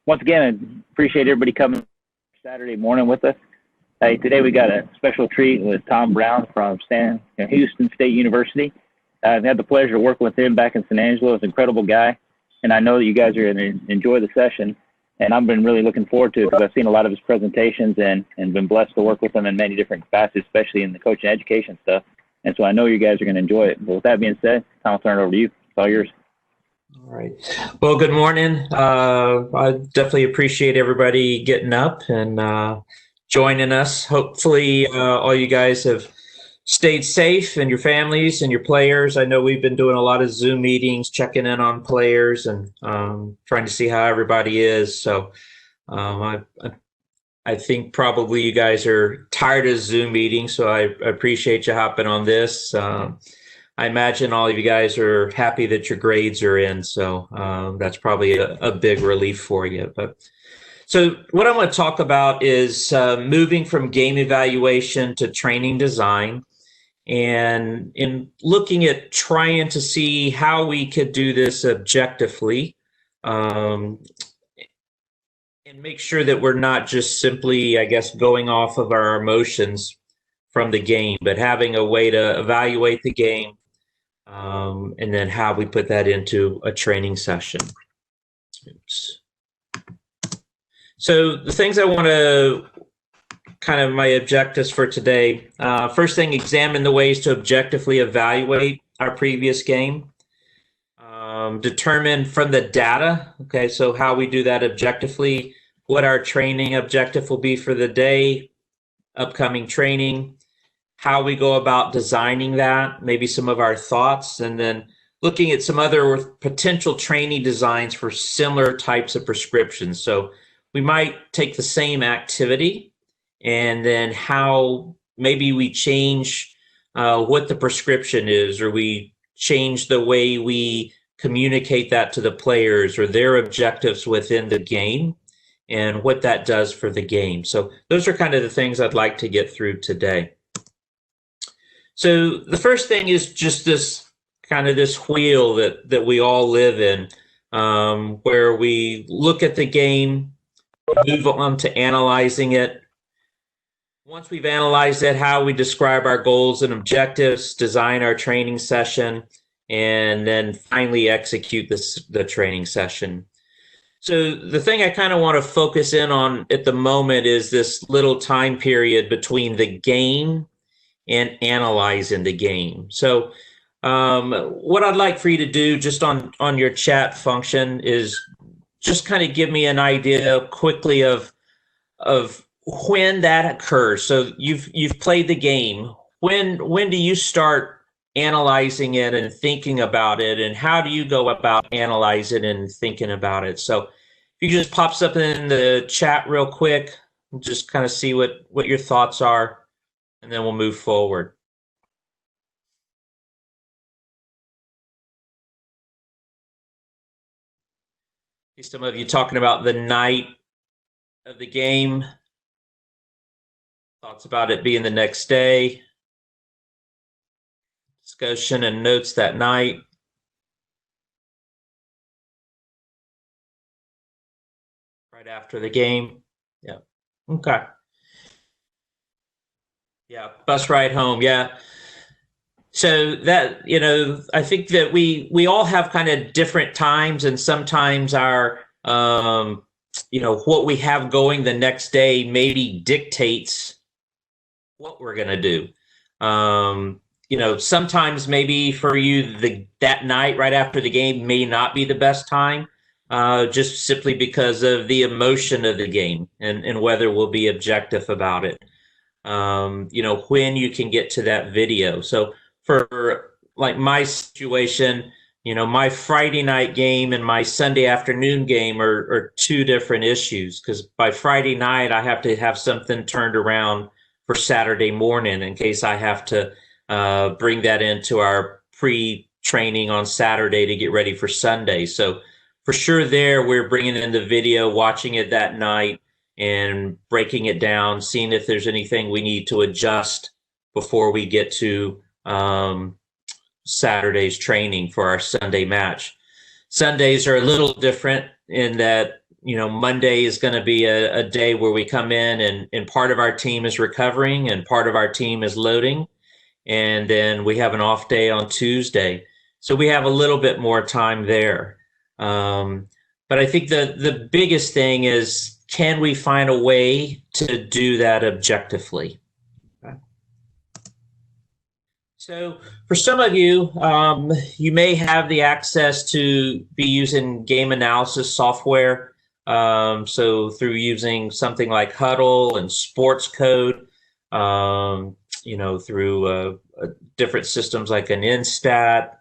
once again, I appreciate everybody coming Saturday morning with us. Hey, today we got a special treat with Tom Brown from Houston State University. I've had the pleasure of working with him back in San Angelo. He's an incredible guy, and I know that you guys are going to enjoy the session. And I've been really looking forward to it because I've seen a lot of his presentations and been blessed to work with him in many different capacities, especially in the coaching and education stuff. And so I know you guys are going to enjoy it. But with that being said, Tom, I'll turn it over to you. It's all yours. All right. Well, good morning. I definitely appreciate everybody getting up and joining us. Hopefully, all you guys have stayed safe, and your families and your players. I know we've been doing a lot of Zoom meetings, checking in on players and trying to see how everybody is. So I think probably you guys are tired of Zoom meetings, so I appreciate you hopping on this. I imagine all of you guys are happy that your grades are in, so that's probably a big relief for you. So what I'm going to talk about is moving from game evaluation to training design, and in looking at trying to see how we could do this objectively, and make sure that we're not just simply, I guess, going off of our emotions from the game, but having a way to evaluate the game, and then how we put that into a training session. Oops. So the things I want to kind of my objectives for today. First thing, examine the ways to objectively evaluate our previous game. Determine from the data, okay, so how we do that objectively, what our training objective will be for the day, upcoming training, how we go about designing that, maybe some of our thoughts, and then looking at some other potential training designs for similar types of prescriptions. So we might take the same activity and then how maybe we change what the prescription is, or we change the way we communicate that to the players or their objectives within the game and what that does for the game. So those are kind of the things I'd like to get through today. So the first thing is just this kind of this wheel that we all live in, where we look at the game, move on to analyzing it. Once we've analyzed it, how we describe our goals and objectives, design our training session, and then finally execute the training session. So the thing I kind of want to focus in on at the moment is this little time period between the game and analyzing the game. So what I'd like for you to do just on your chat function is just kind of give me an idea quickly of when that occurs. So you've played the game. When do you start analyzing it and thinking about it, and how do you go about analyzing and thinking about it? So if you just pop something in the chat real quick, just kind of see what your thoughts are, and then we'll move forward. Some of you talking about the night of the game. Thoughts about it being the next day. Discussion and notes that night. Right after the game. Yeah. Okay. Yeah. Bus ride home. Yeah. So that, I think that we all have kind of different times, and sometimes our, what we have going the next day maybe dictates what we're going to do. Sometimes maybe for you, that night right after the game may not be the best time, just simply because of the emotion of the game and whether we'll be objective about it. When you can get to that video. So for like my situation, my Friday night game and my Sunday afternoon game are two different issues, because by Friday night I have to have something turned around for Saturday morning in case I have to bring that into our pre-training on Saturday to get ready for Sunday. So for sure there, we're bringing in the video, watching it that night and breaking it down, seeing if there's anything we need to adjust before we get to Saturday's training for our Sunday match. Sundays are a little different in that Monday is going to be a day where we come in and part of our team is recovering and part of our team is loading. And then we have an off day on Tuesday. So we have a little bit more time there. But I think the biggest thing is, can we find a way to do that objectively? Okay. So for some of you, you may have the access to be using game analysis software. So through using something like Huddle and Sports Code, through different systems like an Instat,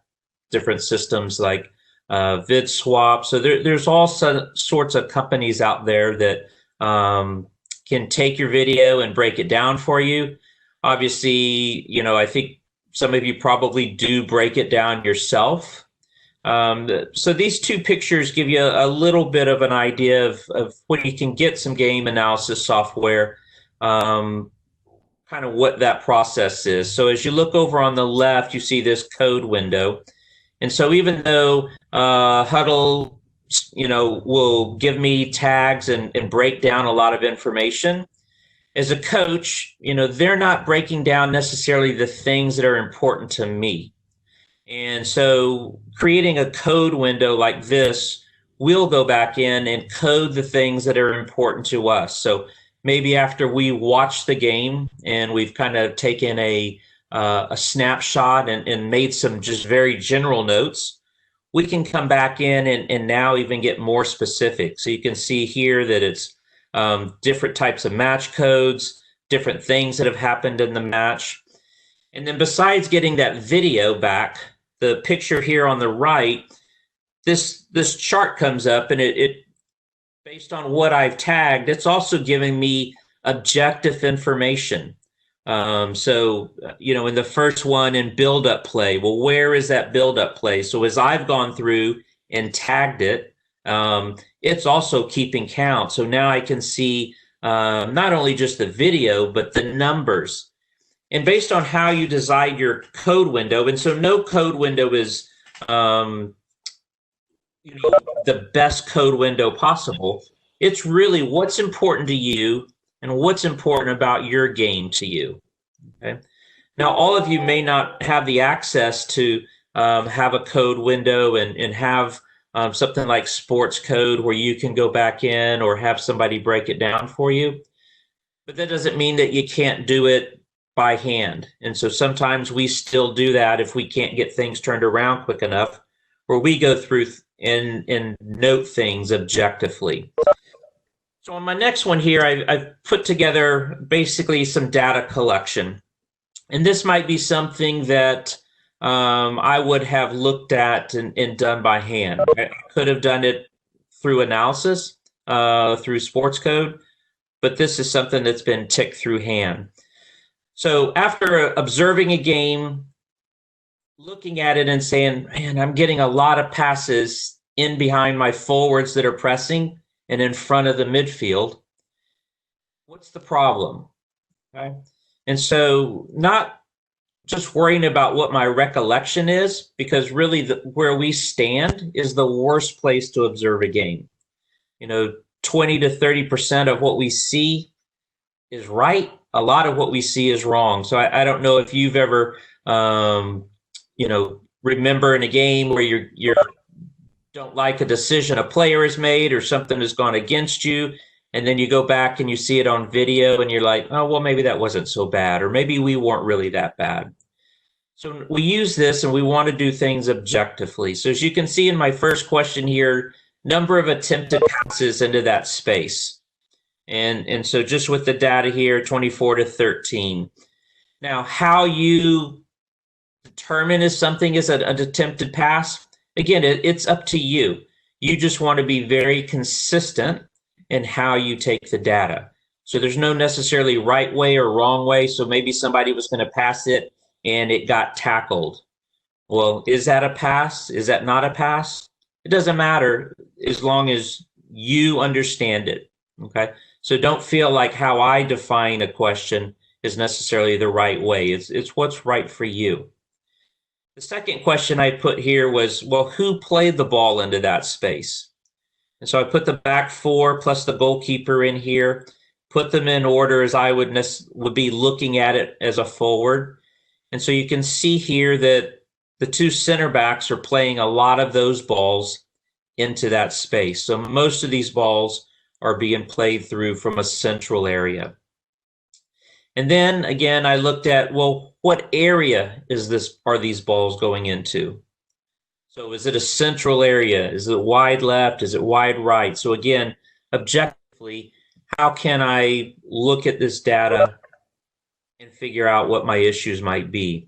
different systems like VidSwap. So there's all sorts of companies out there that can take your video and break it down for you. Obviously, I think some of you probably do break it down yourself. So these two pictures give you a little bit of an idea of when you can get some game analysis software, kind of what that process is. So as you look over on the left, you see this code window. And so even though Huddle, will give me tags and break down a lot of information, as a coach, they're not breaking down necessarily the things that are important to me. And so creating a code window like this, we'll go back in and code the things that are important to us. So maybe after we watch the game and we've kind of taken a snapshot and made some just very general notes, we can come back in and now even get more specific. So you can see here that it's different types of match codes, different things that have happened in the match. And then besides getting that video back, the picture here on the right, this chart comes up, and it based on what I've tagged, it's also giving me objective information. So, in the first one in build-up play, well, where is that build-up play? So as I've gone through and tagged it, it's also keeping count. So now I can see not only just the video, but the numbers. And based on how you design your code window, and so no code window is the best code window possible. It's really what's important to you and what's important about your game to you. Okay. Now, all of you may not have the access to have a code window and have something like sports code where you can go back in or have somebody break it down for you. But that doesn't mean that you can't do it by hand. And so sometimes we still do that if we can't get things turned around quick enough, where we go through and note things objectively. So on my next one here, I've put together basically some data collection. And this might be something that I would have looked at and done by hand. I could have done it through analysis, through sports code, but this is something that's been ticked through hand. So after observing a game, looking at it and saying, man, I'm getting a lot of passes in behind my forwards that are pressing and in front of the midfield. What's the problem? Okay. And so not just worrying about what my recollection is, because really where we stand is the worst place to observe a game. 20 to 30% of what we see is right. A lot of what we see is wrong. So I don't know if you've ever, remember in a game where you don't like a decision a player has made or something has gone against you, and then you go back and you see it on video and you're like, oh, well, maybe that wasn't so bad, or maybe we weren't really that bad. So we use this and we want to do things objectively. So as you can see in my first question here, number of attempted passes into that space. And so just with the data here, 24 to 13. Now, how you determine if something is an attempted pass, again, it's up to you. You just want to be very consistent in how you take the data. So there's no necessarily right way or wrong way. So maybe somebody was going to pass it and it got tackled. Well, is that a pass? Is that not a pass? It doesn't matter as long as you understand it. Okay. So don't feel like how I define a question is necessarily the right way. It's what's right for you. The second question I put here was, well, who played the ball into that space? And so I put the back four plus the goalkeeper in here, put them in order as I would be looking at it as a forward. And so you can see here that the two center backs are playing a lot of those balls into that space. So most of these balls are being played through from a central area. And then again, I looked at, well, what area are these balls going into? So is it a central area? Is it wide left? Is it wide right? So again, objectively, how can I look at this data and figure out what my issues might be?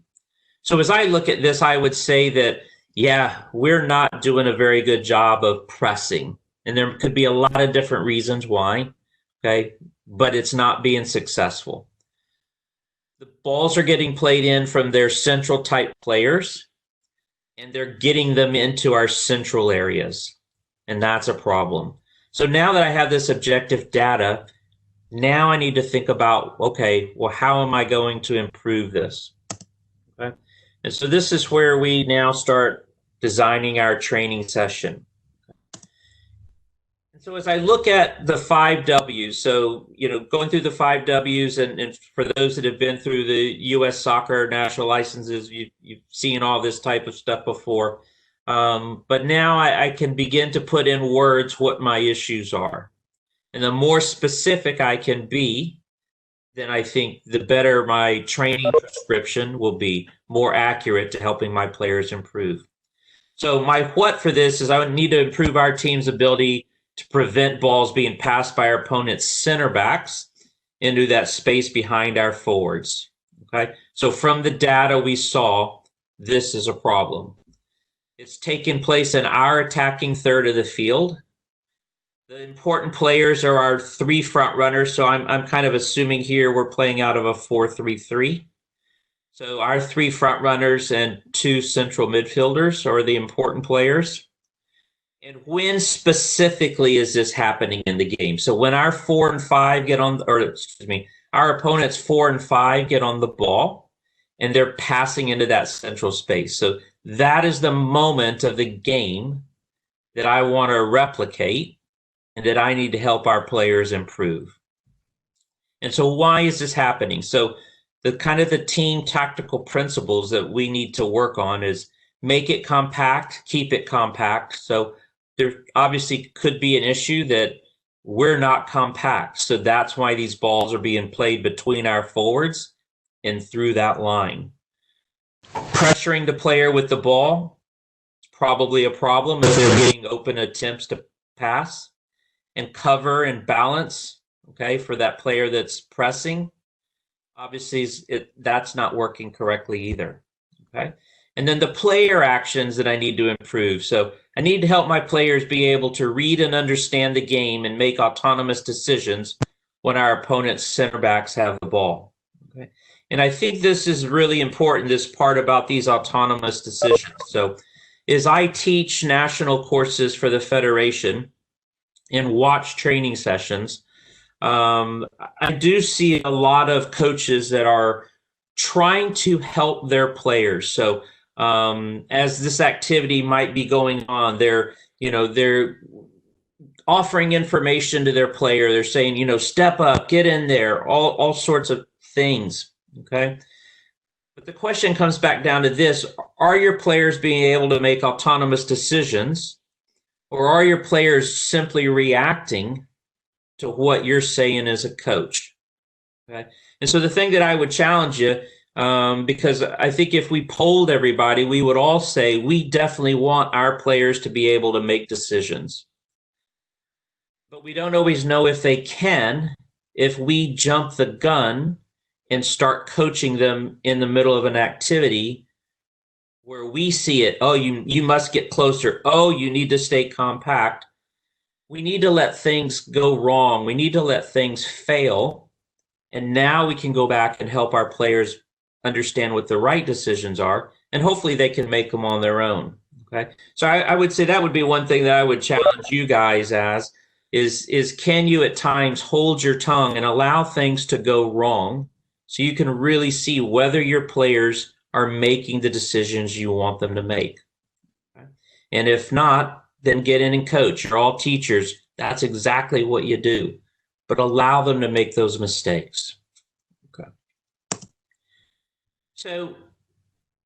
So as I look at this, I would say that, yeah, we're not doing a very good job of pressing. And there could be a lot of different reasons why, okay? But it's not being successful. The balls are getting played in from their central type players, and they're getting them into our central areas. And that's a problem. So now that I have this objective data, now I need to think about, okay, well, how am I going to improve this? Okay. And so this is where we now start designing our training session. And so as I look at the 5 W's, so, going through the 5 W's, and for those that have been through the U.S. soccer national licenses, you've seen all this type of stuff before. But now I can begin to put in words what my issues are. And the more specific I can be, then I think the better my training prescription will be, more accurate to helping my players improve. So my what for this is I would need to improve our team's ability to prevent balls being passed by our opponent's center backs into that space behind our forwards. Okay, so from the data we saw, this is a problem. It's taking place in our attacking third of the field. The important players are our 3 front runners. So I'm kind of assuming here we're playing out of a 4-3-3. So our 3 front runners and 2 central midfielders are the important players. And when specifically is this happening in the game? So when our 4 and 5 get on, or excuse me, our opponent's 4 and 5 get on the ball and they're passing into that central space. So that is the moment of the game that I want to replicate and that I need to help our players improve. And so why is this happening? So the team tactical principles that we need to work on is make it compact, keep it compact. So there obviously could be an issue that we're not compact. So that's why these balls are being played between our forwards and through that line. Pressuring the player with the ball is probably a problem if they're getting open attempts to pass. And cover and balance, okay, for that player that's pressing, obviously that's not working correctly either, okay? And then the player actions that I need to improve. So I need to help my players be able to read and understand the game and make autonomous decisions when our opponent's center backs have the ball, okay? And I think this is really important, this part about these autonomous decisions. So as I teach national courses for the Federation and watch training sessions, I do see a lot of coaches that are trying to help their players. So as this activity might be going on, they're offering information to their player. They're saying, step up, get in there, all sorts of things, okay? But the question comes back down to this: are your players being able to make autonomous decisions? Or are your players simply reacting to what you're saying as a coach? Okay. And so the thing that I would challenge you, because I think if we polled everybody, we would all say we definitely want our players to be able to make decisions. But we don't always know if they can, if we jump the gun and start coaching them in the middle of an activity where we see it. Oh, you must get closer. Oh, you need to stay compact. We need to let things go wrong. We need to let things fail. And now we can go back and help our players understand what the right decisions are. And hopefully they can make them on their own. Okay. So I would say that would be one thing that I would challenge you guys as is can you at times hold your tongue and allow things to go wrong so you can really see whether your players are making the decisions you want them to make. Okay? And if not, them get in and coach. You're all teachers. That's exactly what you do. But allow them to make those mistakes. Okay. So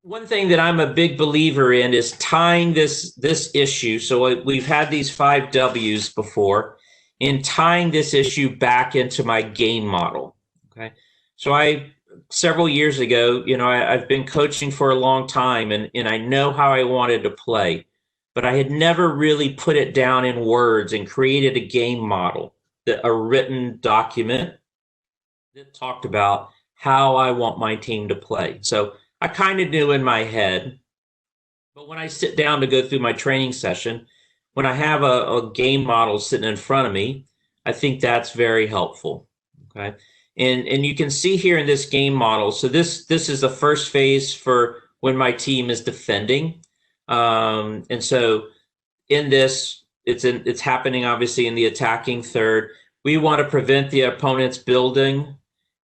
one thing that I'm a big believer in is tying this issue. So we've had these 5 W's before, in tying this issue back into my game model. Okay. So several years ago, I've been coaching for a long time, and I know how I wanted to play, but I had never really put it down in words and created a game model, a written document that talked about how I want my team to play. So I kind of knew in my head, but when I sit down to go through my training session, when I have a game model sitting in front of me, I think that's very helpful. Okay. And you can see here in this game model, so this is the first phase for when my team is defending. And so in this, it's happening obviously in the attacking third. We want to prevent the opponent's building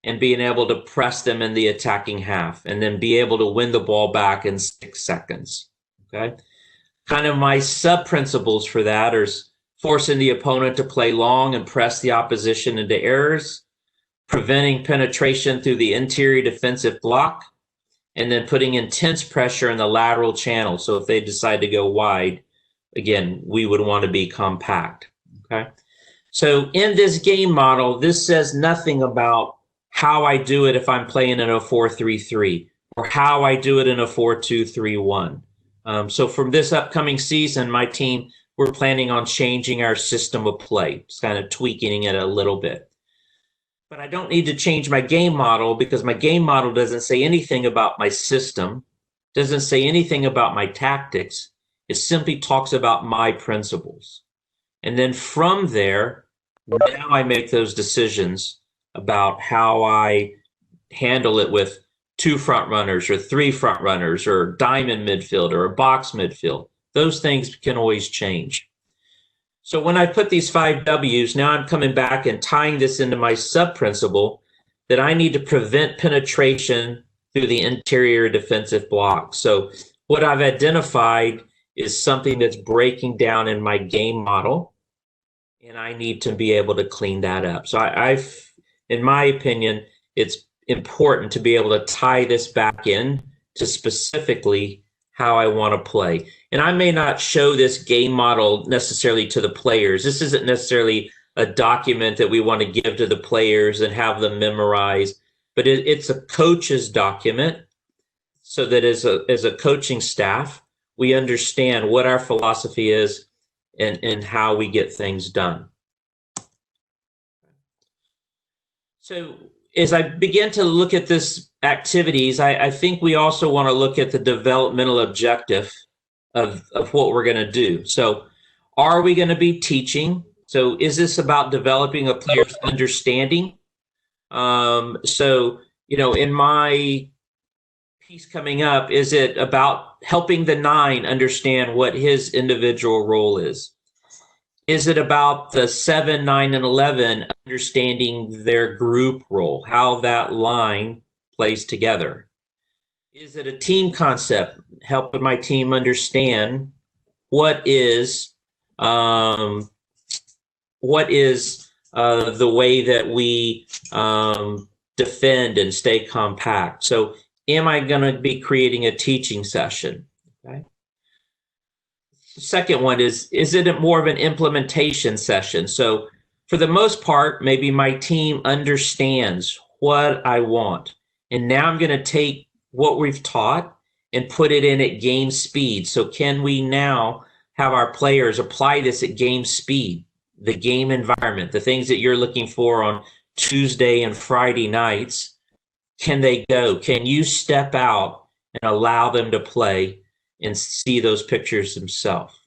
and being able to press them in the attacking half, and then be able to win the ball back in 6 seconds. Okay. Kind of my sub principles for that are forcing the opponent to play long and press the opposition into errors, preventing penetration through the interior defensive block, and then putting intense pressure in the lateral channel. So if they decide to go wide, again, we would want to be compact. Okay. So in this game model, this says nothing about how I do it if I'm playing in a 4-3-3 or how I do it in a 4-2-3-1. So from this upcoming season, my team, we're planning on changing our system of play, just kind of tweaking it a little bit. But I don't need to change my game model, because my game model doesn't say anything about my system, doesn't say anything about my tactics. It simply talks about my principles. And then from there, now I make those decisions about how I handle it with 2 front runners or 3 front runners or diamond midfield or a box midfield. Those things can always change. So when I put these 5 W's, now I'm coming back and tying this into my sub-principle that I need to prevent penetration through the interior defensive block. So what I've identified is something that's breaking down in my game model, and I need to be able to clean that up. So in my opinion, it's important to be able to tie this back in to specifically how I want to play. And I may not show this game model necessarily to the players. This isn't necessarily a document that we want to give to the players and have them memorize, but it's a coach's document, so that as a coaching staff, we understand what our philosophy is and how we get things done. So as I begin to look at this activities, I think we also want to look at the developmental objective of what we're going to do. So are we going to be teaching? So is this about developing a player's understanding? So, in my piece coming up, is it about helping the 9 understand what his individual role is? Is it about the 7, 9, and 11 understanding their group role, how that line plays together? Is it a team concept, helping my team understand what is the way that we defend and stay compact? So am I going to be creating a teaching session? Okay. The second one is it more of an implementation session? So for the most part, maybe my team understands what I want. And now I'm going to take what we've taught and put it in at game speed. So can we now have our players apply this at game speed, the game environment, the things that you're looking for on Tuesday and Friday nights? Can they go? Can you step out and allow them to play and see those pictures themselves?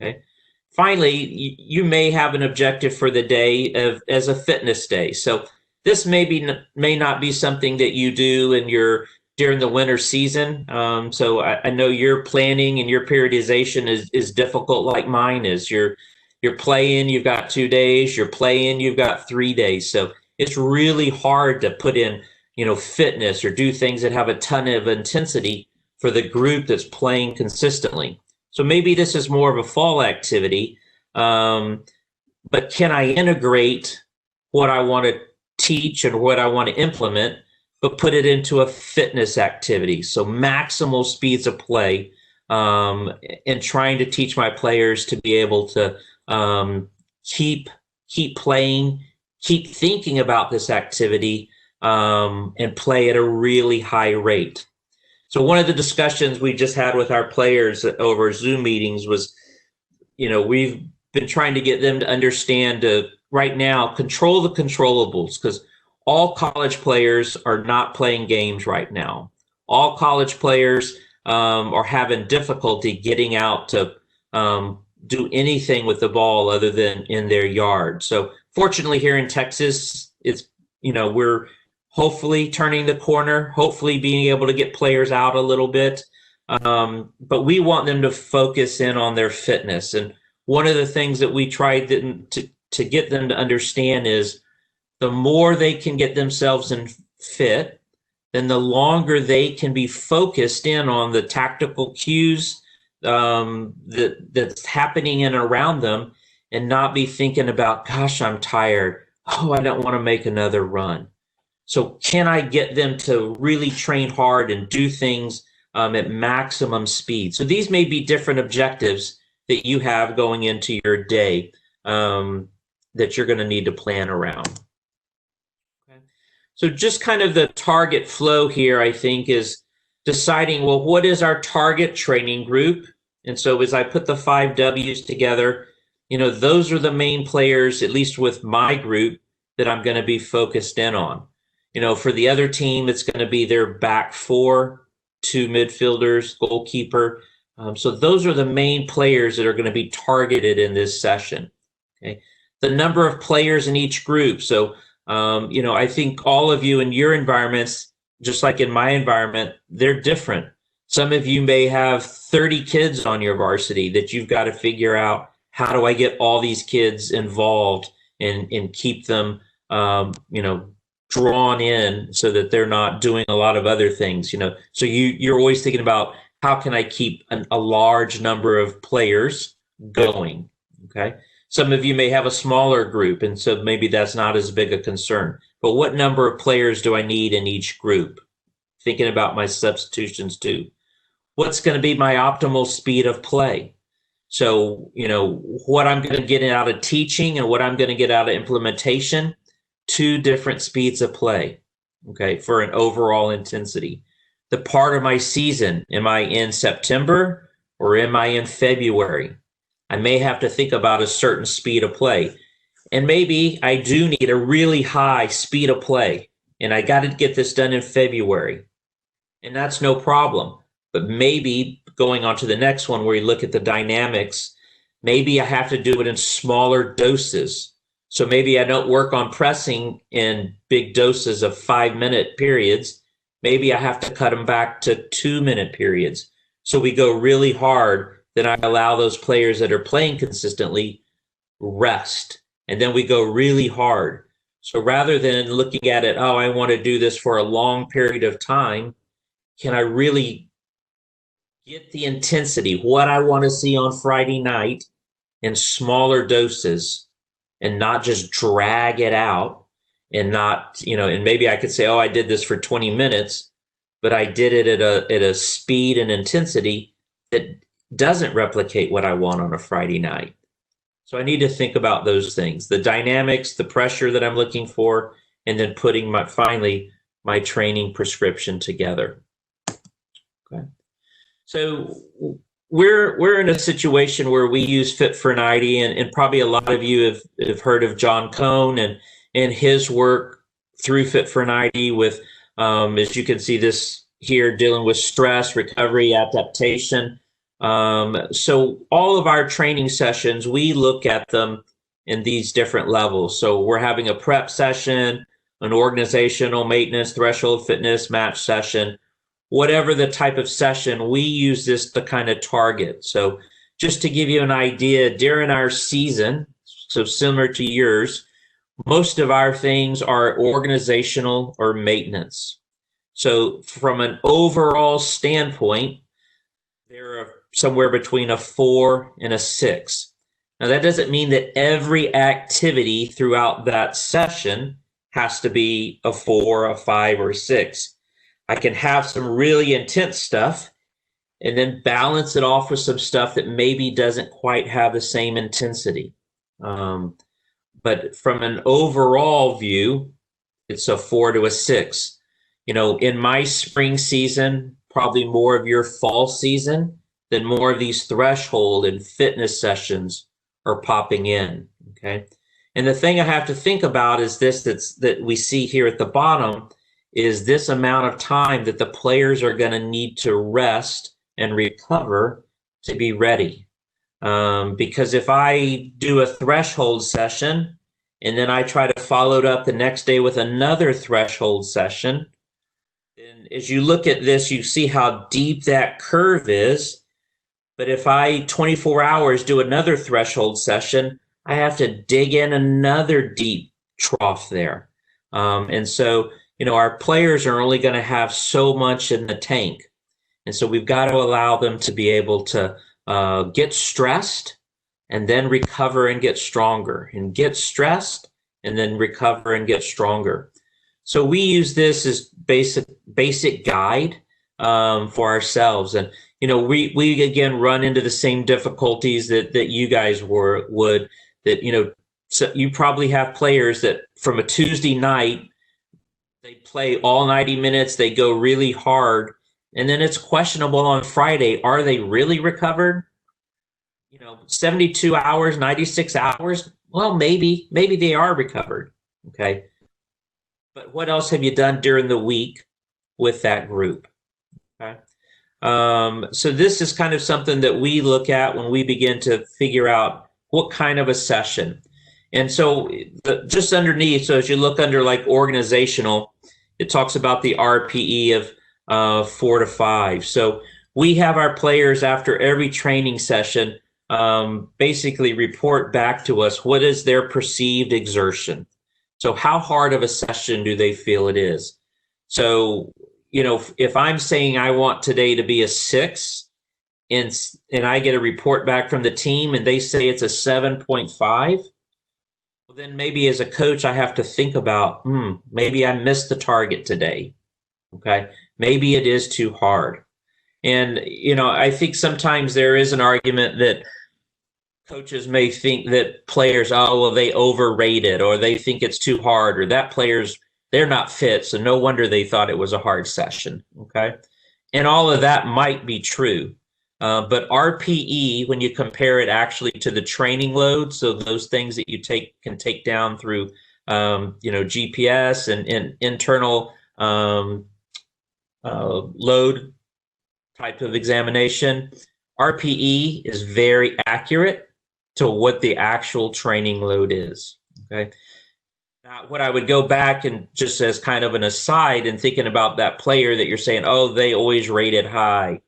Okay. Finally, you may have an objective for the day as a fitness day. So this may not be something that you do during the winter season. So I know your planning and your periodization is difficult, like mine is. You're playing, you've got 2 days. You're playing, you've got 3 days. So it's really hard to put in, fitness or do things that have a ton of intensity for the group that's playing consistently. So maybe this is more of a fall activity, but can I integrate what I want to teach and what I want to implement, but put it into a fitness activity? So maximal speeds of play, and trying to teach my players to be able to keep playing, keep thinking about this activity, and play at a really high rate. So one of the discussions we just had with our players over Zoom meetings was, we've been trying to get them to understand right now, control the controllables, because all college players are not playing games right now. All college players are having difficulty getting out to do anything with the ball other than in their yard. So fortunately here in Texas, it's, we're hopefully turning the corner, hopefully being able to get players out a little bit. But we want them to focus in on their fitness. And one of the things that we tried to get them to understand is the more they can get themselves in fit, then the longer they can be focused in on the tactical cues that's happening in and around them, and not be thinking about, gosh, I'm tired. Oh, I don't want to make another run. So can I get them to really train hard and do things at maximum speed? So these may be different objectives that you have going into your day that you're going to need to plan around. Okay. So just kind of the target flow here, I think, is deciding, well, what is our target training group? And so as I put the 5 W's together, those are the main players, at least with my group, that I'm going to be focused in on. For the other team, it's going to be their back 4, 2 midfielders, goalkeeper. So those are the main players that are going to be targeted in this session. Okay. The number of players in each group. So, I think all of you in your environments, just like in my environment, they're different. Some of you may have 30 kids on your varsity that you've got to figure out, how do I get all these kids involved and keep them, drawn in so that they're not doing a lot of other things, So you're always thinking about, how can I keep a large number of players going? Okay. Some of you may have a smaller group, and so maybe that's not as big a concern. But what number of players do I need in each group? Thinking about my substitutions too. What's going to be my optimal speed of play? So, what I'm going to get out of teaching and what I'm going to get out of implementation, 2 different speeds of play, okay, for an overall intensity. The part of my season, am I in September or am I in February? I may have to think about a certain speed of play. And maybe I do need a really high speed of play, and I got to get this done in February. And that's no problem. But maybe going on to the next one where you look at the dynamics, maybe I have to do it in smaller doses. So maybe I don't work on pressing in big doses of 5-minute periods. Maybe I have to cut them back to 2-minute periods. So we go really hard. Then I allow those players that are playing consistently rest. And then we go really hard. So rather than looking at it, oh, I want to do this for a long period of time, can I really get the intensity, what I want to see on Friday night, in smaller doses, and not just drag it out, and not, and maybe I could say, oh, I did this for 20 minutes, but I did it at a speed and intensity that doesn't replicate what I want on a Friday night. So I need to think about those things, the dynamics, the pressure that I'm looking for, and then putting finally my training prescription together. Okay. So we're in a situation where we use Fit for 90, and probably a lot of you have heard of John Cohn and his work through Fit for 90 with, as you can see this here, dealing with stress, recovery, adaptation. So all of our training sessions, we look at them in these different levels. So we're having a prep session, an organizational maintenance, threshold fitness, match session, whatever the type of session, we use this to kind of target. So just to give you an idea, during our season, so similar to yours, most of our things are organizational or maintenance. So from an overall standpoint, there are somewhere between a 4 and a 6. Now, that doesn't mean that every activity throughout that session has to be a 4, a 5, or a 6. I can have some really intense stuff and then balance it off with some stuff that maybe doesn't quite have the same intensity. But from an overall view, it's a 4 to a 6. You know, in my spring season, probably more of your fall season, then more of these threshold and fitness sessions are popping in, okay? And the thing I have to think about is this, that we see here at the bottom, is this amount of time that the players are going to need to rest and recover to be ready. Because if I do a threshold session and then I try to follow it up the next day with another threshold session, and as you look at this, you see how deep that curve is. But if I 24 hours do another threshold session, I have to dig in another deep trough there. And so, you know, our players are only going to have so much in the tank. And so we've got to allow them to be able to get stressed and then recover and get stronger, and get stressed and then recover and get stronger. So we use this as basic guide for ourselves. And, you know, we again run into the same difficulties that you guys would, that, you know, so you probably have players that from a Tuesday night, they play all 90 minutes, they go really hard, and then it's questionable on Friday. Are they really recovered? You know, 72 hours, 96 hours? Well, maybe they are recovered, okay? But what else have you done during the week with that group, okay? So this is kind of something that we look at when we begin to figure out what kind of a session. And so just underneath, so as you look under like organizational, it talks about the RPE of 4 to 5. So we have our players after every training session basically report back to us what is their perceived exertion. So how hard of a session do they feel it is? So, you know, if I'm saying I want today to be a 6, and I get a report back from the team and they say it's a 7.5, well, then maybe as a coach I have to think about, maybe I missed the target today, okay? Maybe it is too hard. And, you know, I think sometimes there is an argument that coaches may think that players, oh, well, they overrated, or they think it's too hard, or that they're not fit, so no wonder they thought it was a hard session, okay? And all of that might be true. But RPE, when you compare it actually to the training load, so those things that you can take down through, you know, GPS and internal load type of examination, RPE is very accurate to what the actual training load is, okay? Now, what I would go back and just as kind of an aside and thinking about that player that you're saying, oh, they always rated high.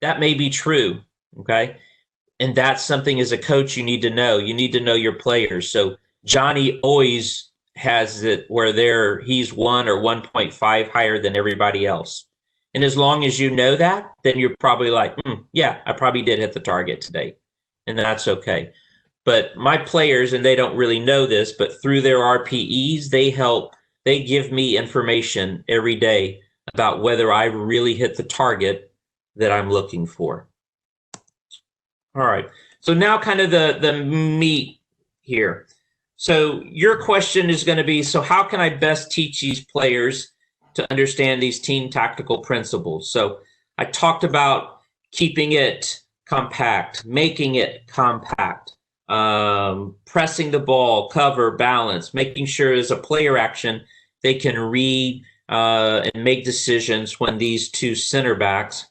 That may be true, okay? And that's something as a coach you need to know. You need to know your players. So Johnny always has it where he's 1 or 1.5 higher than everybody else. And as long as you know that, then you're probably like, yeah, I probably did hit the target today. And that's okay. But my players, and they don't really know this, but through their RPEs, they give me information every day about whether I really hit the target that I'm looking for. All right. So now kind of the meat here. So your question is going to be, so how can I best teach these players to understand these team tactical principles? So I talked about keeping it compact, making it compact, pressing the ball, cover, balance, making sure as a player action, they can read and make decisions when these two center backs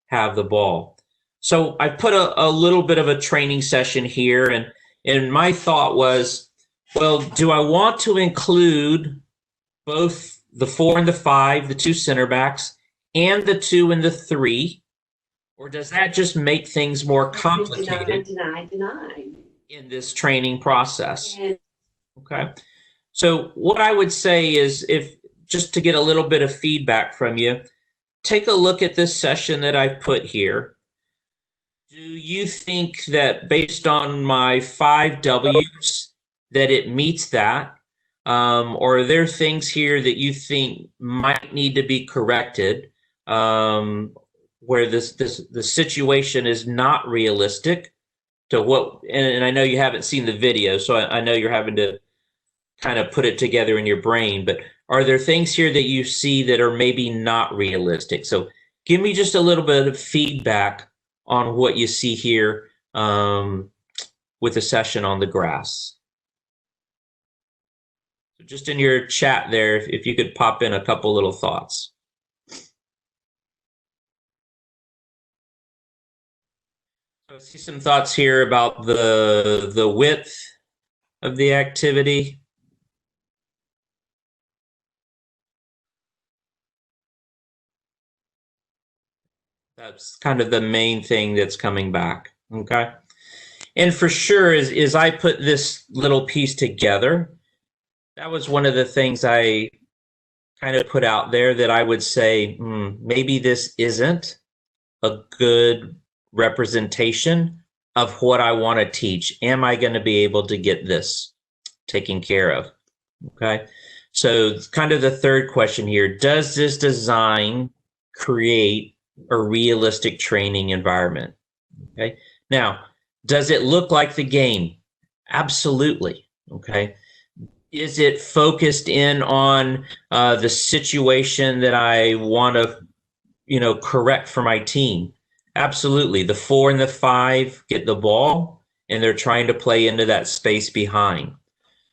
have the ball. So I put a little bit of a training session here, and my thought was, well, do I want to include both the 4 and the 5, the two center backs, and the 2 and the 3, or does that just make things more complicated in this training process? Okay. So what I would say is, if just to get a little bit of feedback from you, take a look at this session that I've put here. Do you think that based on my 5 W's that it meets that? Or are there things here that you think might need to be corrected, where the situation is not realistic to what, and I know you haven't seen the video, so I know you're having to kind of put it together in your brain, but are there things here that you see that are maybe not realistic? So give me just a little bit of feedback on what you see here with the session on the grass. So just in your chat there, if you could pop in a couple little thoughts. So I see some thoughts here about the width of the activity. That's kind of the main thing that's coming back, okay? And for sure, as I put this little piece together, that was one of the things I kind of put out there that I would say, maybe this isn't a good representation of what I want to teach. Am I going to be able to get this taken care of? Okay. So it's kind of the third question here. Does this design create a realistic training environment? Okay. Now, does it look like the game? Absolutely. Okay. Is it focused in on the situation that I want to, correct for my team? Absolutely. The 4 and the 5 get the ball, and they're trying to play into that space behind.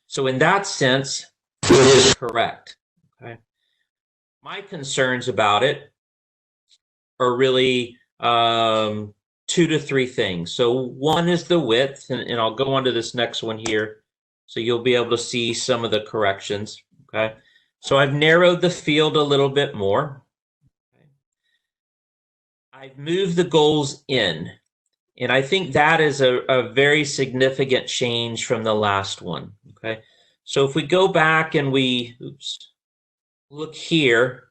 So in that sense, it is correct. Okay. My concerns about it are really 2 to 3 things. So one is the width, and I'll go on to this next one here, so you'll be able to see some of the corrections. Okay. So I've narrowed the field a little bit more. I've moved the goals in, and I think that is a very significant change from the last one, okay? So if we go back and we look here,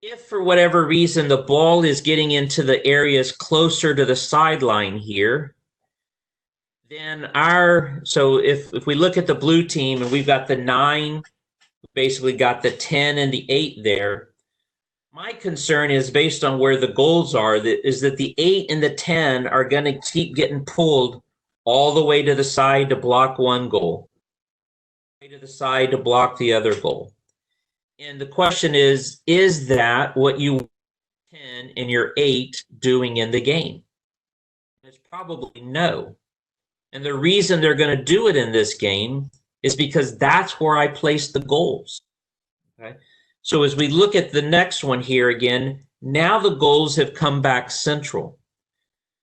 if for whatever reason the ball is getting into the areas closer to the sideline here, then so if we look at the blue team and we've got the 9, basically got the 10 and the 8 there, my concern is based on where the goals are, is that the 8 and the 10 are going to keep getting pulled all the way to the side to block one goal, to the side to block the other goal. And the question is that what you want 10 and your 8 doing in the game? It's probably no. And the reason they're going to do it in this game is because that's where I place the goals. Okay. So as we look at the next one here again, now the goals have come back central.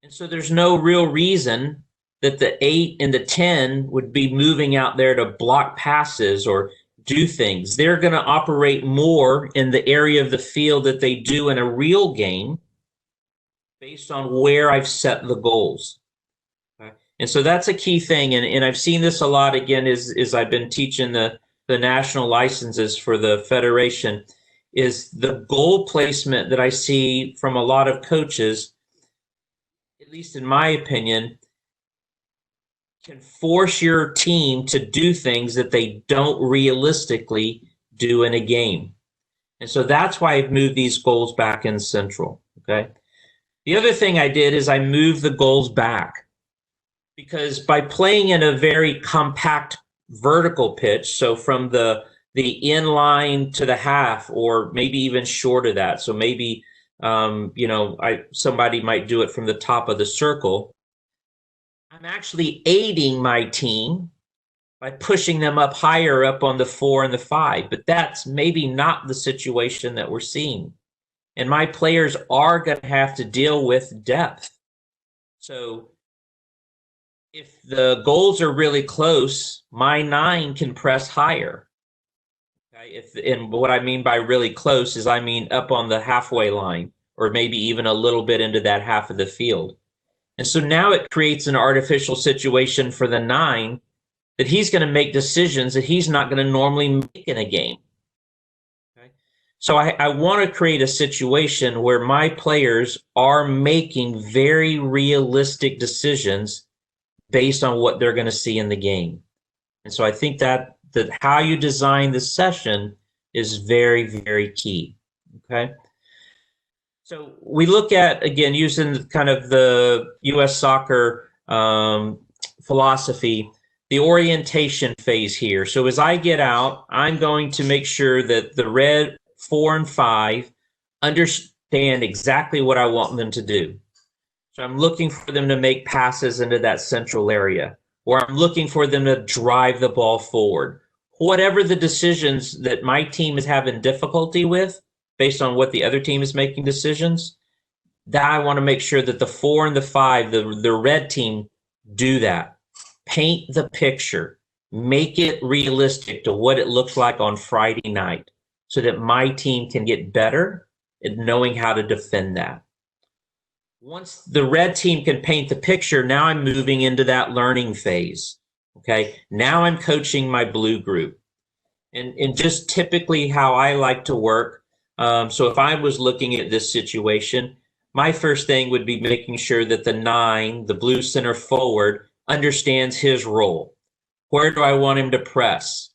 And so there's no real reason that the 8 and the 10 would be moving out there to block passes or do things. They're going to operate more in the area of the field that they do in a real game based on where I've set the goals. Okay. And so that's a key thing. And I've seen this a lot again as I've been teaching the national licenses for the federation, is the goal placement that I see from a lot of coaches, at least in my opinion, can force your team to do things that they don't realistically do in a game. And so that's why I've moved these goals back in central, okay? The other thing I did is I moved the goals back, because by playing in a very compact vertical pitch, so from the inline to the half, or maybe even short of that. So maybe somebody might do it from the top of the circle. I'm actually aiding my team by pushing them up higher up on the 4 and the 5, but that's maybe not the situation that we're seeing. And my players are going to have to deal with depth. So if the goals are really close, my 9 can press higher. Okay? And what I mean by really close is I mean up on the halfway line, or maybe even a little bit into that half of the field. And so now it creates an artificial situation for the 9 that he's going to make decisions that he's not going to normally make in a game. Okay? So I want to create a situation where my players are making very realistic decisions based on what they're going to see in the game. And so I think that how you design the session is very, very key. Okay. So we look at, again, using kind of the U.S. soccer philosophy, the orientation phase here. So as I get out, I'm going to make sure that the red 4 and 5 understand exactly what I want them to do. So I'm looking for them to make passes into that central area, or I'm looking for them to drive the ball forward. Whatever the decisions that my team is having difficulty with, based on what the other team is making decisions, that I want to make sure that the 4 and the 5, the red team, do that. Paint the picture. Make it realistic to what it looks like on Friday night, so that my team can get better at knowing how to defend that. Once the red team can paint the picture, now I'm moving into that learning phase. Okay, now I'm coaching my blue group. And just typically how I like to work, so if I was looking at this situation, my first thing would be making sure that the 9, the blue center forward, understands his role. Where do I want him to press?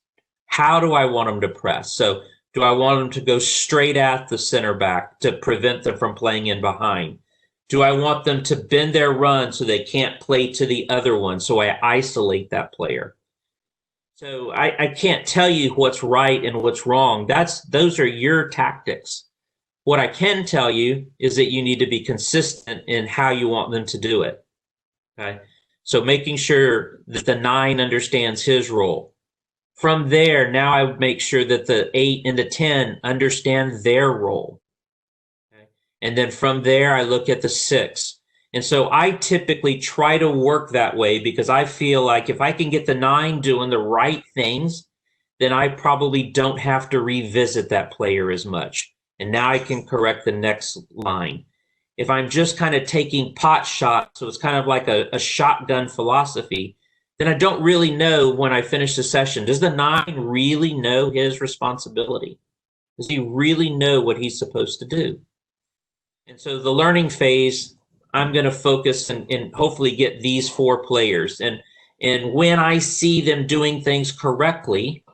How do I want him to press? So do I want him to go straight at the center back to prevent them from playing in behind? Do I want them to bend their run so they can't play to the other one, so I isolate that player? So I can't tell you what's right and what's wrong. Those are your tactics. What I can tell you is that you need to be consistent in how you want them to do it. Okay? So making sure that the 9 understands his role. From there, now I would make sure that the 8 and the 10 understand their role. Okay? And then from there, I look at the 6. And so I typically try to work that way, because I feel like if I can get the 9 doing the right things, then I probably don't have to revisit that player as much. And now I can correct the next line. If I'm just kind of taking pot shots, so it's kind of like a shotgun philosophy, then I don't really know when I finish the session. Does the 9 really know his responsibility? Does he really know what he's supposed to do? And so the learning phase, I'm going to focus and hopefully get these 4 players. And when I see them doing things correctly,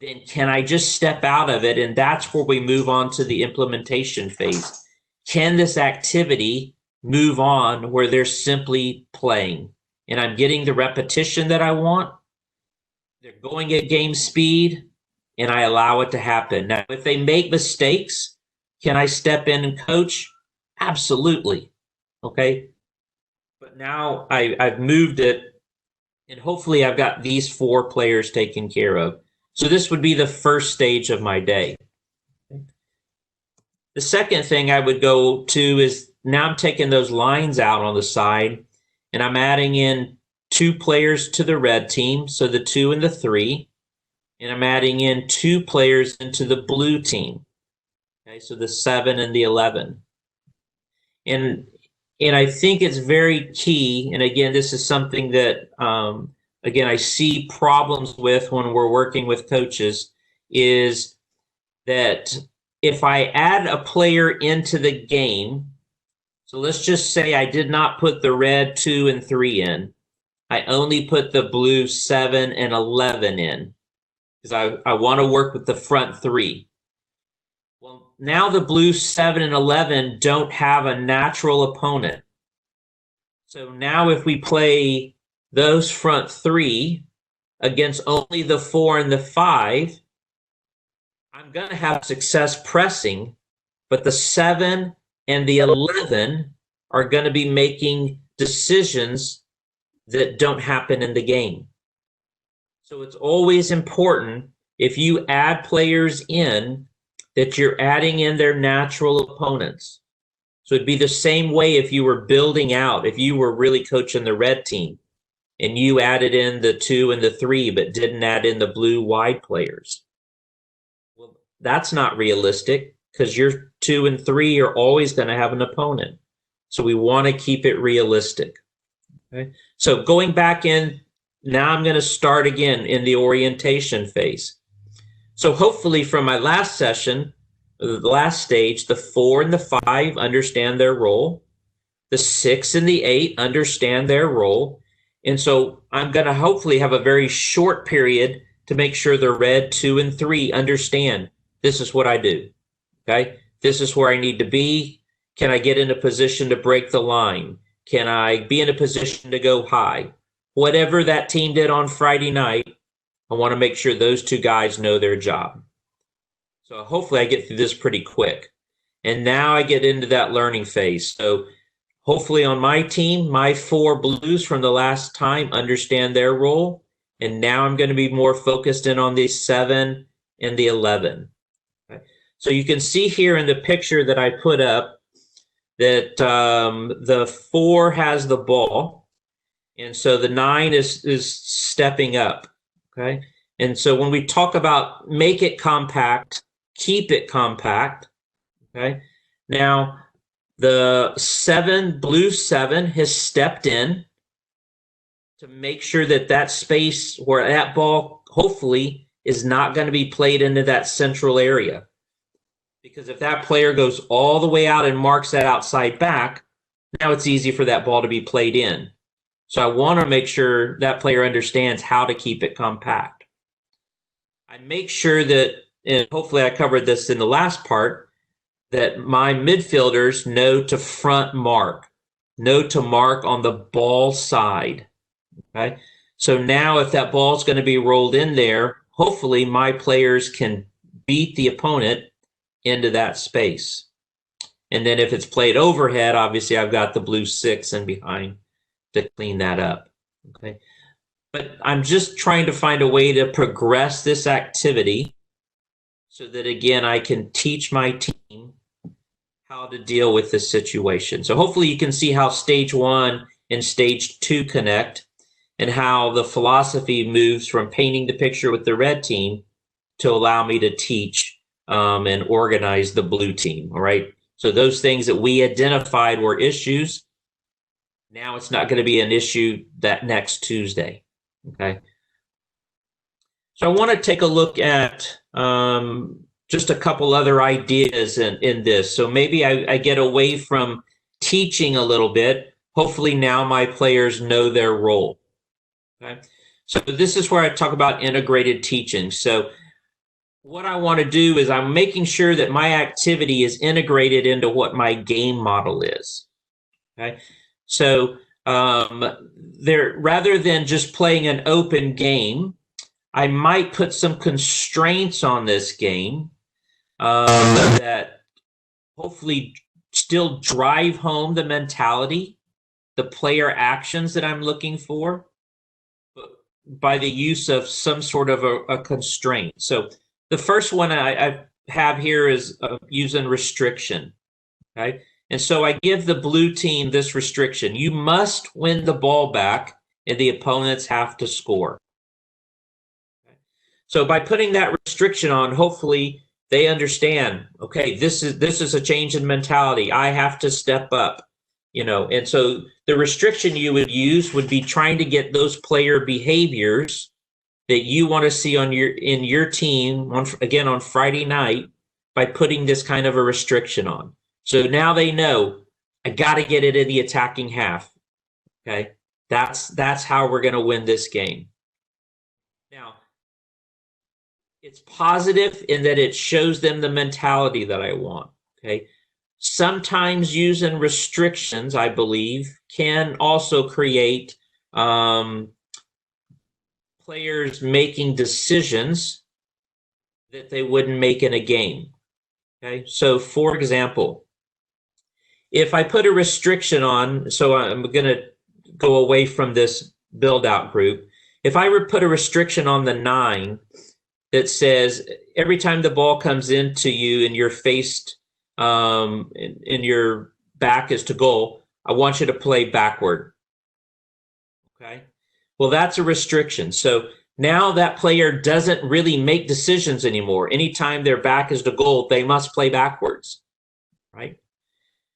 then can I just step out of it? And that's where we move on to the implementation phase. Can this activity move on where they're simply playing and I'm getting the repetition that I want? They're going at game speed and I allow it to happen. Now, if they make mistakes, can I step in and coach? Absolutely. Okay. But now I've moved it, and hopefully I've got these 4 players taken care of. So this would be the first stage of my day. The second thing I would go to is, now I'm taking those lines out on the side and I'm adding in 2 players to the red team, so the 2 and the 3, and I'm adding in 2 players into the blue team. Okay, so the 7 and the 11. And I think it's very key, and again, this is something that, again, I see problems with when we're working with coaches, is that if I add a player into the game, so let's just say I did not put the red 2 and 3 in, I only put the blue 7 and 11 in, because I want to work with the front 3. Well, now the blue 7 and 11 don't have a natural opponent. So now if we play those front 3 against only the 4 and the 5, I'm going to have success pressing, but the 7 and the 11 are going to be making decisions that don't happen in the game. So it's always important, if you add players in, that you're adding in their natural opponents. So it'd be the same way if you were building out, if you were really coaching the red team and you added in the 2 and the 3 but didn't add in the blue wide players. Well, that's not realistic, because your 2 and 3 are always going to have an opponent. So we want to keep it realistic. Okay? So going back in, now I'm going to start again in the orientation phase. So hopefully from my last session, the last stage, the 4 and the 5 understand their role. The 6 and the 8 understand their role. And so I'm going to hopefully have a very short period to make sure the red 2 and 3 understand this is what I do. Okay. This is where I need to be. Can I get in a position to break the line? Can I be in a position to go high? Whatever that team did on Friday night, I want to make sure those 2 guys know their job. So hopefully I get through this pretty quick. And now I get into that learning phase. So hopefully on my team, my 4 blues from the last time understand their role. And now I'm going to be more focused in on the 7 and the 11. Okay. So you can see here in the picture that I put up that the 4 has the ball. And so the 9 is stepping up. Okay. And so when we talk about make it compact, keep it compact. Okay. Now, the 7, blue 7, has stepped in to make sure that that space where that ball hopefully is not going to be played into that central area. Because if that player goes all the way out and marks that outside back, now it's easy for that ball to be played in. So I want to make sure that player understands how to keep it compact. I make sure that, and hopefully I covered this in the last part, that my midfielders know to front mark, know to mark on the ball side. Okay. So now if that ball is going to be rolled in there, hopefully my players can beat the opponent into that space. And then if it's played overhead, obviously I've got the blue 6 in behind to clean that up. Okay. But I'm just trying to find a way to progress this activity so that, again, I can teach my team how to deal with this situation. So hopefully you can see how stage 1 and stage 2 connect and how the philosophy moves from painting the picture with the red team to allow me to teach and organize the blue team. All right. So those things that we identified were issues, now it's not going to be an issue that next Tuesday. Okay. So I want to take a look at just a couple other ideas in this. So maybe I get away from teaching a little bit. Hopefully now my players know their role. Okay. So this is where I talk about integrated teaching. So what I want to do is I'm making sure that my activity is integrated into what my game model is. Okay. So rather than just playing an open game, I might put some constraints on this game that hopefully still drive home the mentality, the player actions that I'm looking for, by the use of some sort of a constraint. So the first one I have here is using restriction. Okay. And so I give the blue team this restriction. You must win the ball back and the opponents have to score. Okay. So by putting that restriction on, hopefully they understand, okay, this is a change in mentality. I have to step up, and so the restriction you would use would be trying to get those player behaviors that you want to see in your team on Friday night by putting this kind of a restriction on. So now they know I got to get it in the attacking half. Okay, that's how we're going to win this game. Now, it's positive in that it shows them the mentality that I want. Okay, sometimes using restrictions, I believe, can also create players making decisions that they wouldn't make in a game. Okay, so for example, if I put a restriction on, so I'm going to go away from this build out group. If I put a restriction on the 9 that says every time the ball comes into you and you're faced and your back is to goal, I want you to play backward. Okay. Well, that's a restriction. So now that player doesn't really make decisions anymore. Anytime their back is to goal, they must play backwards. Right.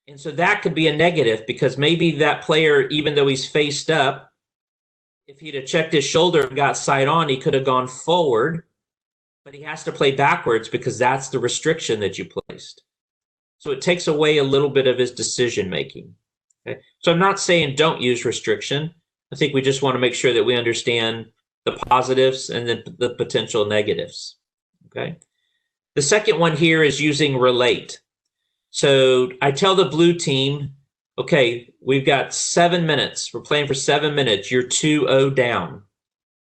And so that could be a negative because maybe that player, even though he's faced up, if he'd have checked his shoulder and got side on, he could have gone forward. but he has to play backwards because that's the restriction that you placed. So it takes away a little bit of his decision making. Okay? So I'm not saying don't use restriction. I think we just want to make sure that we understand the positives and then the potential negatives. Okay. The second one here is using relate. So I tell the blue team, okay, we've got 7 minutes. We're playing for 7 minutes. You're 2-0 down.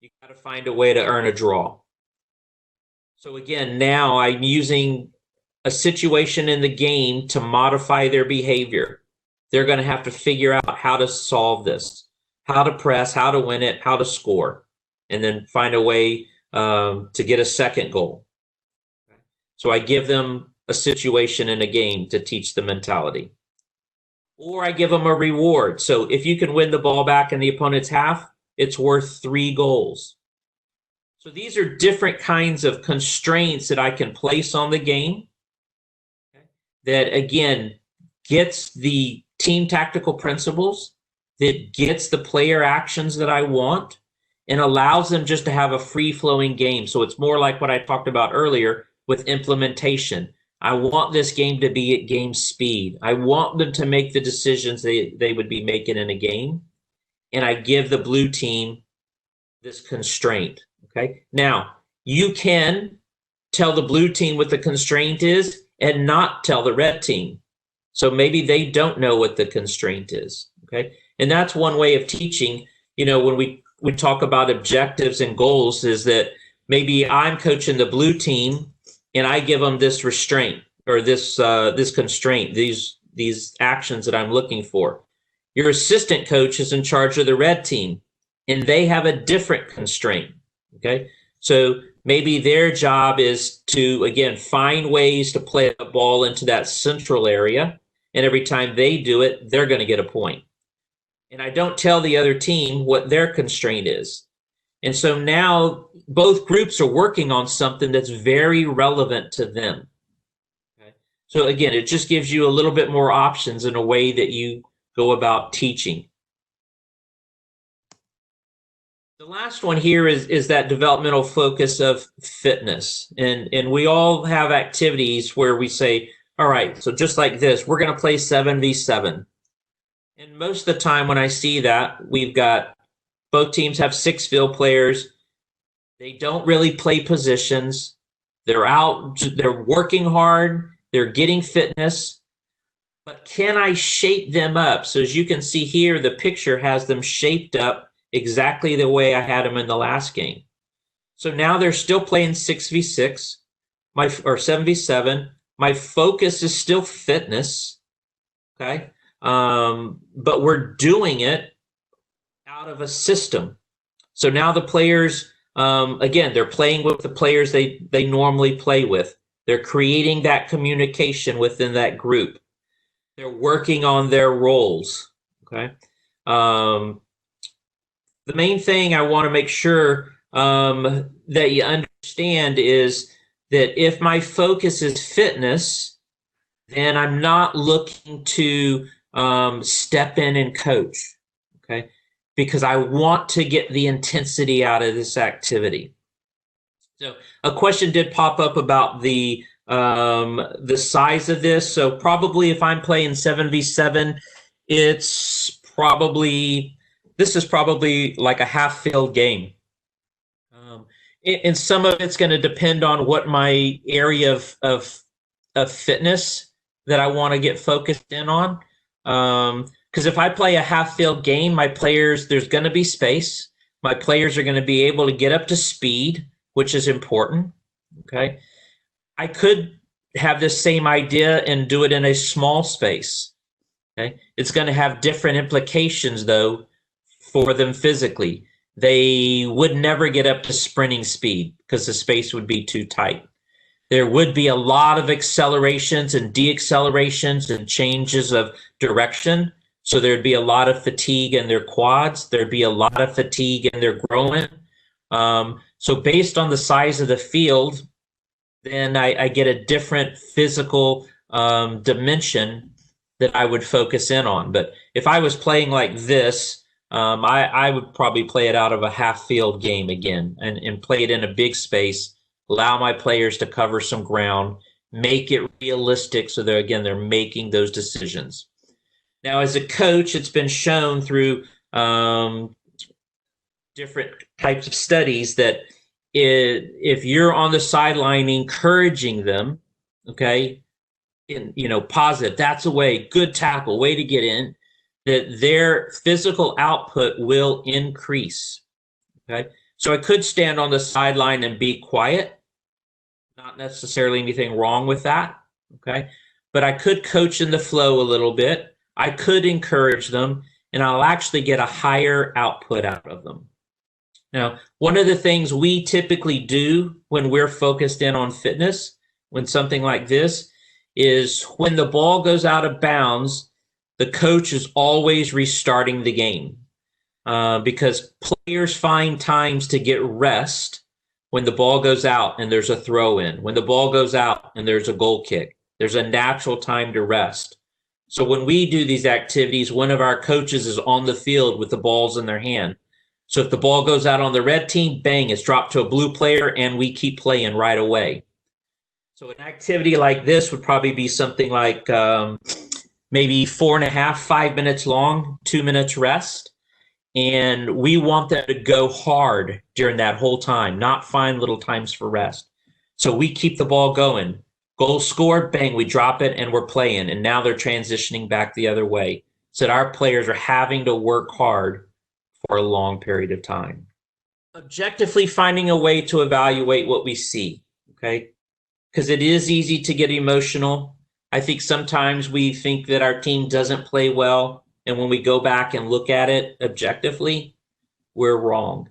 You got to find a way to earn a draw. So again, now I'm using a situation in the game to modify their behavior. They're going to have to figure out how to solve this, how to press, how to win it, how to score, and then find a way to get a second goal. So I give them a situation in a game to teach the mentality. Or I give them a reward. So if you can win the ball back in the opponent's half, it's worth 3 goals. So these are different kinds of constraints that I can place on the game that, again, gets the team tactical principles, that gets the player actions that I want, and allows them just to have a free-flowing game. So it's more like what I talked about earlier with implementation. I want this game to be at game speed. I want them to make the decisions they would be making in a game, and I give the blue team this constraint. Okay. Now, you can tell the blue team what the constraint is and not tell the red team. So maybe they don't know what the constraint is. Okay. And that's one way of teaching, when we talk about objectives and goals, is that maybe I'm coaching the blue team and I give them this restraint or this constraint, these actions that I'm looking for. Your assistant coach is in charge of the red team and they have a different constraint. Okay, so maybe their job is to, again, find ways to play the ball into that central area. And every time they do it, they're going to get a point. And I don't tell the other team what their constraint is. And so now both groups are working on something that's very relevant to them. Okay? So again, it just gives you a little bit more options in a way that you go about teaching. The last one here is that developmental focus of fitness. And we all have activities where we say, all right, so just like this, we're going to play 7v7. And most of the time when I see that, we've got both teams have 6 field players. They don't really play positions. They're out, they're working hard, they're getting fitness. But can I shape them up? So as you can see here, the picture has them shaped up exactly the way I had them in the last game. So now they're still playing 6v6 or 7v7. My focus is still fitness, okay? But we're doing it out of a system. So now the players, again, they're playing with the players they normally play with. They're creating that communication within that group. They're working on their roles, okay? The main thing I want to make sure that you understand is that if my focus is fitness, then I'm not looking to step in and coach, okay? Because I want to get the intensity out of this activity. So a question did pop up about the size of this. So probably if I'm playing 7v7, this is probably like a half-field game. And some of it's going to depend on what my area of fitness that I want to get focused in on. Because if I play a half-field game, my players, there's going to be space. My players are going to be able to get up to speed, which is important. Okay. I could have this same idea and do it in a small space. Okay. It's going to have different implications, though, for them physically. They would never get up to sprinting speed because the space would be too tight. There would be a lot of accelerations and deaccelerations and changes of direction. So there'd be a lot of fatigue in their quads. There'd be a lot of fatigue in their groin. So based on the size of the field, then I get a different physical dimension that I would focus in on. But if I was playing like this, I would probably play it out of a half-field game again and play it in a big space allow my players to cover some ground, make it realistic so they're making those decisions. Now, as a coach, it's been shown through different types of studies that if you're on the sideline encouraging them, okay, positive, that's a way, good tackle, way to get in, that their physical output will increase. Okay, so I could stand on the sideline and be quiet, not necessarily anything wrong with that. Okay, but I could coach in the flow a little bit. I could encourage them, and I'll actually get a higher output out of them. Now, one of the things we typically do when we're focused in on fitness, when something like this, is when the ball goes out of bounds, the coach is always restarting the game because players find times to get rest when the ball goes out and there's a throw in, when the ball goes out and there's a goal kick. There's a natural time to rest. So when we do these activities, one of our coaches is on the field with the balls in their hand. So if the ball goes out on the red team, bang, it's dropped to a blue player, and we keep playing right away. So an activity like this would probably be something like maybe 4.5, 5 minutes long, 2 minutes rest. And we want them to go hard during that whole time, not find little times for rest. So we keep the ball going. Goal scored, bang, we drop it, and we're playing. And now they're transitioning back the other way. So that our players are having to work hard for a long period of time. Objectively finding a way to evaluate what we see, okay? Because it is easy to get emotional. I think sometimes we think that our team doesn't play well, and when we go back and look at it objectively, we're wrong,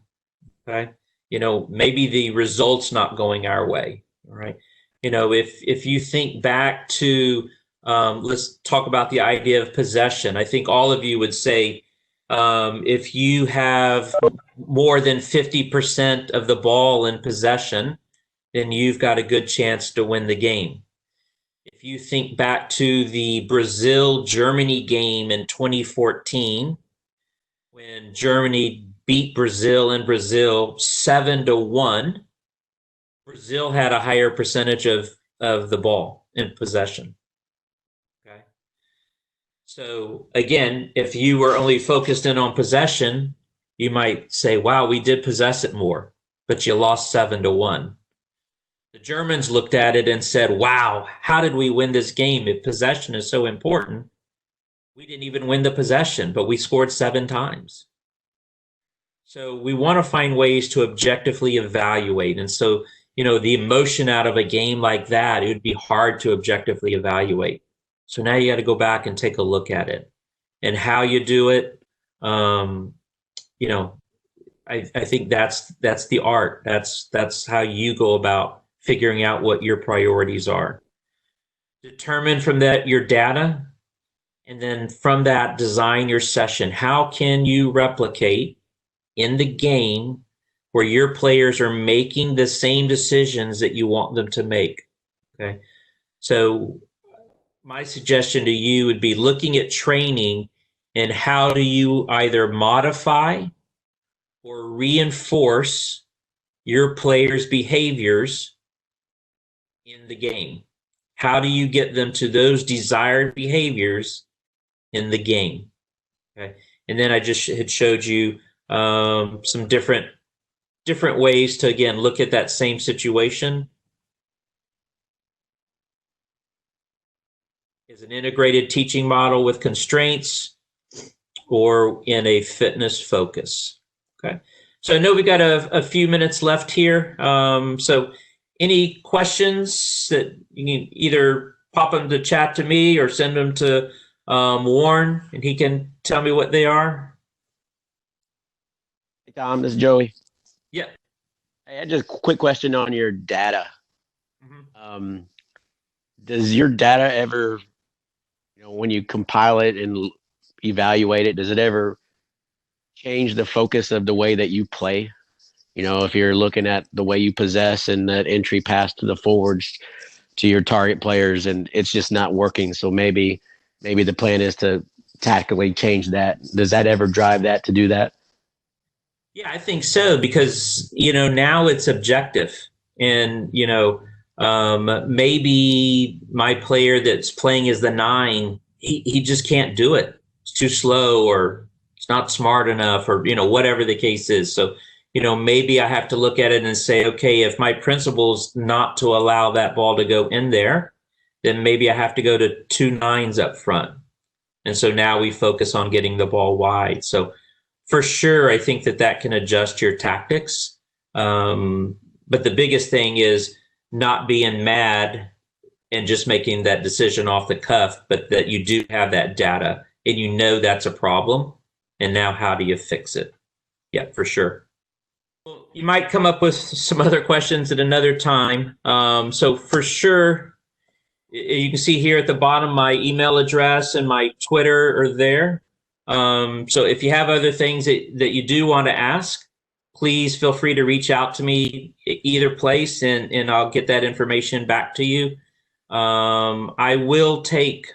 okay? Maybe the result's not going our way, all right? If you think back to, let's talk about the idea of possession. I think all of you would say, if you have more than 50% of the ball in possession, then you've got a good chance to win the game. If you think back to the Brazil-Germany game in 2014, when Germany beat Brazil in Brazil 7-1, Brazil had a higher percentage of the ball in possession. So again, if you were only focused in on possession, you might say, wow, we did possess it more, but you lost 7-1. The Germans looked at it and said, wow, how did we win this game? If possession is so important, we didn't even win the possession, but we scored 7 times. So we want to find ways to objectively evaluate. And so, the emotion out of a game like that, it would be hard to objectively evaluate. So now you got to go back and take a look at it and how you do it. I think that's the art. That's how you go about figuring out what your priorities are. Determine from that your data, and then from that design your session. How can you replicate in the game where your players are making the same decisions that you want them to make? Okay, so my suggestion to you would be looking at training and how do you either modify or reinforce your players' behaviors in the game. How do you get them to those desired behaviors in the game? Okay, and then I just had showed you some different ways to, again, look at that same situation. Is an integrated teaching model with constraints or in a fitness focus. Okay, so I know we've got a few minutes left here. So any questions that you can either pop them to chat to me or send them to Warren and he can tell me what they are. Hey, Tom, this is Joey. Yeah. I had just a quick question on your data. Mm-hmm. Does your data ever, when you compile it and evaluate it, does it ever change the focus of the way that you play? If you're looking at the way you possess and that entry pass to the forwards to your target players and it's just not working. So maybe the plan is to tactically change that. Does that ever drive that to do that? Yeah, I think so, because, now it's objective. And, maybe my player that's playing as the 9, he just can't do it. It's too slow, or it's not smart enough, or, whatever the case is. So, maybe I have to look at it and say, okay, if my principle's not to allow that ball to go in there, then maybe I have to go to 2 9s up front. And so now we focus on getting the ball wide. So for sure, I think that can adjust your tactics. But the biggest thing is not being mad and just making that decision off the cuff, but that you do have that data and that's a problem. And now how do you fix it? Yeah, for sure. Well, you might come up with some other questions at another time. So for sure, you can see here at the bottom, my email address and my Twitter are there. So if you have other things that you do want to ask, please feel free to reach out to me either place, and I'll get that information back to you. I will take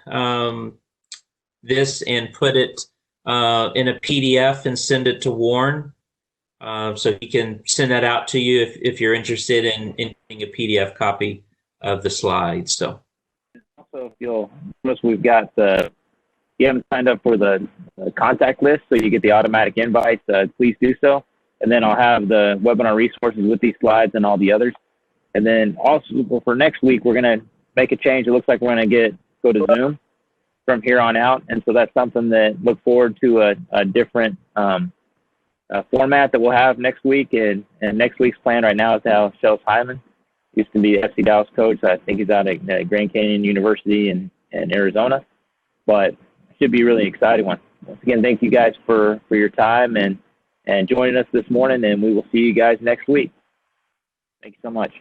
this and put it in a PDF and send it to Warren. So he can send that out to you if you're interested in getting a PDF copy of the slides. So also, if you'll notice, we've got you haven't signed up for the contact list, so you get the automatic invites. Please do so. And then I'll have the webinar resources with these slides and all the others. And then also for next week, we're going to make a change. It looks like we're going to go to Zoom from here on out. And so that's something that look forward to a different format that we'll have next week. And next week's plan right now is to have Shells Hyman, used to be the FC Dallas coach. I think he's out at Grand Canyon University in Arizona. But it should be a really exciting one. Once again, thank you guys for your time and joining us this morning, and we will see you guys next week. Thank you so much.